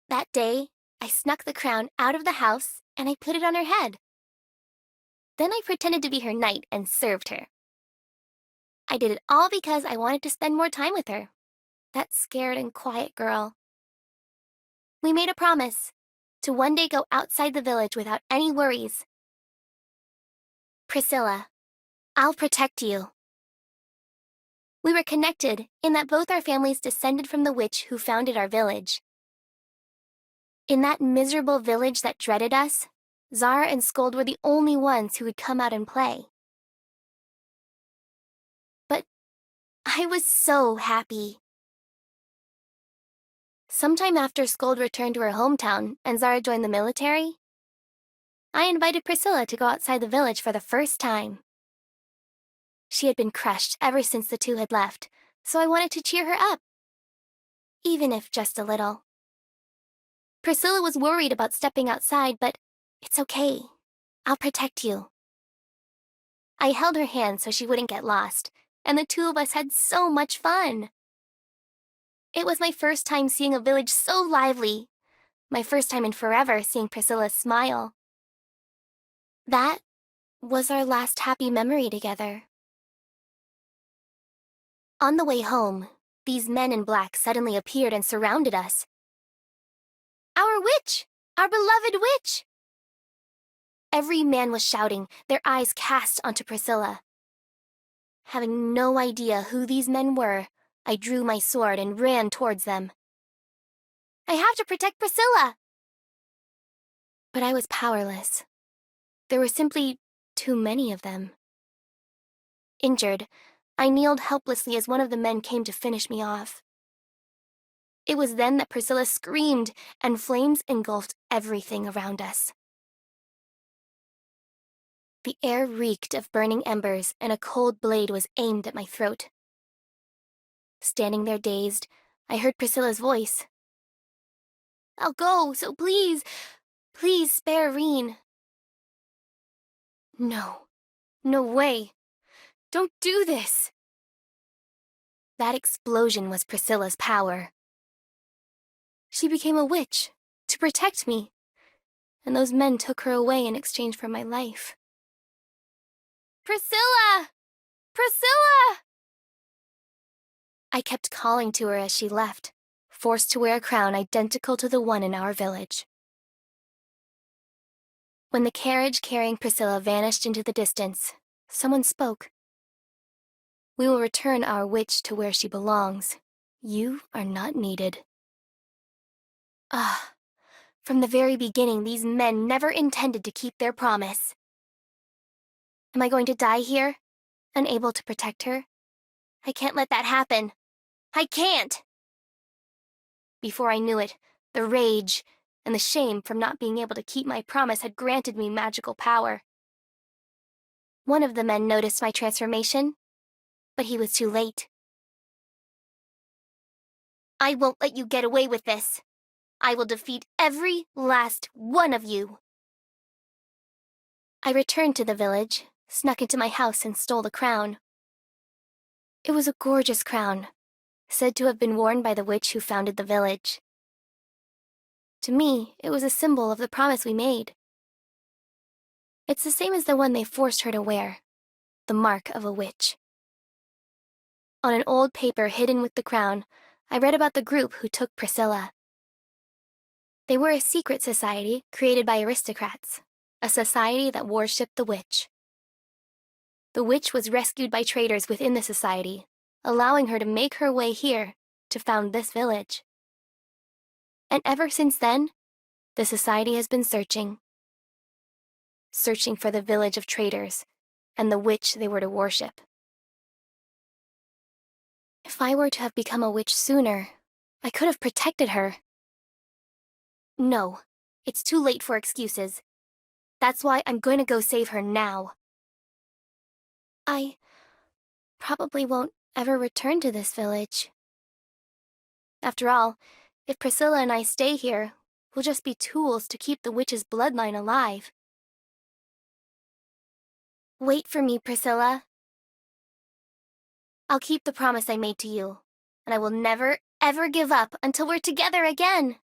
That day, I snuck the crown out of the house and I put it on her head. Then I pretended to be her knight and served her. I did it all because I wanted to spend more time with her, that scared and quiet girl. We made a promise to one day go outside the village without any worries. Priscilla, I'll protect you. We were connected in that both our families descended from the witch who founded our village. In that miserable village that dreaded us, Zara and Scold were the only ones who would come out and play. But I was so happy. Sometime after Scold returned to her hometown and Zara joined the military, I invited Priscilla to go outside the village for the first time. She had been crushed ever since the two had left, so I wanted to cheer her up, even if just a little. Priscilla was worried about stepping outside, but it's okay. I'll protect you. I held her hand so she wouldn't get lost, and the two of us had so much fun. It was my first time seeing a village so lively, my first time in forever seeing Priscilla smile. That was our last happy memory together. On the way home, these men in black suddenly appeared and surrounded us. Our witch! Our beloved witch! Every man was shouting, their eyes cast onto Priscilla. Having no idea who these men were, I drew my sword and ran towards them. I have to protect Priscilla! But I was powerless. There were simply too many of them. Injured, I kneeled helplessly as one of the men came to finish me off. It was then that Priscilla screamed, and flames engulfed everything around us. The air reeked of burning embers, and a cold blade was aimed at my throat. Standing there dazed, I heard Priscilla's voice. I'll go, so please, please spare REAN. No, no way. Don't do this. That explosion was Priscilla's power. She became a witch to protect me, and those men took her away in exchange for my life. Priscilla! Priscilla! I kept calling to her as she left, forced to wear a crown identical to the one in our village. When the carriage carrying Priscilla vanished into the distance, someone spoke. We will return our witch to where she belongs. You are not needed. From the very beginning, these men never intended to keep their promise. Am I going to die here, unable to protect her? I can't let that happen. I can't! Before I knew it, the rage and the shame from not being able to keep my promise had granted me magical power. One of the men noticed my transformation, but he was too late. I won't let you get away with this. I will defeat every last one of you. I returned to the village, snuck into my house, and stole the crown. It was a gorgeous crown, said to have been worn by the witch who founded the village. To me, it was a symbol of the promise we made. It's the same as the one they forced her to wear, the mark of a witch. On an old paper hidden with the crown, I read about the group who took Priscilla. They were a secret society created by aristocrats, a society that worshipped the witch. The witch was rescued by traders within the society, allowing her to make her way here to found this village. And ever since then, the society has been searching for the village of traders and the witch they were to worship. If I were to have become a witch sooner, I could have protected her. No, it's too late for excuses. That's why I'm going to go save her now. I probably won't ever return to this village. After all, if Priscilla and I stay here, we'll just be tools to keep the witch's bloodline alive. Wait for me, Priscilla. I'll keep the promise I made to you, and I will never, ever give up until we're together again.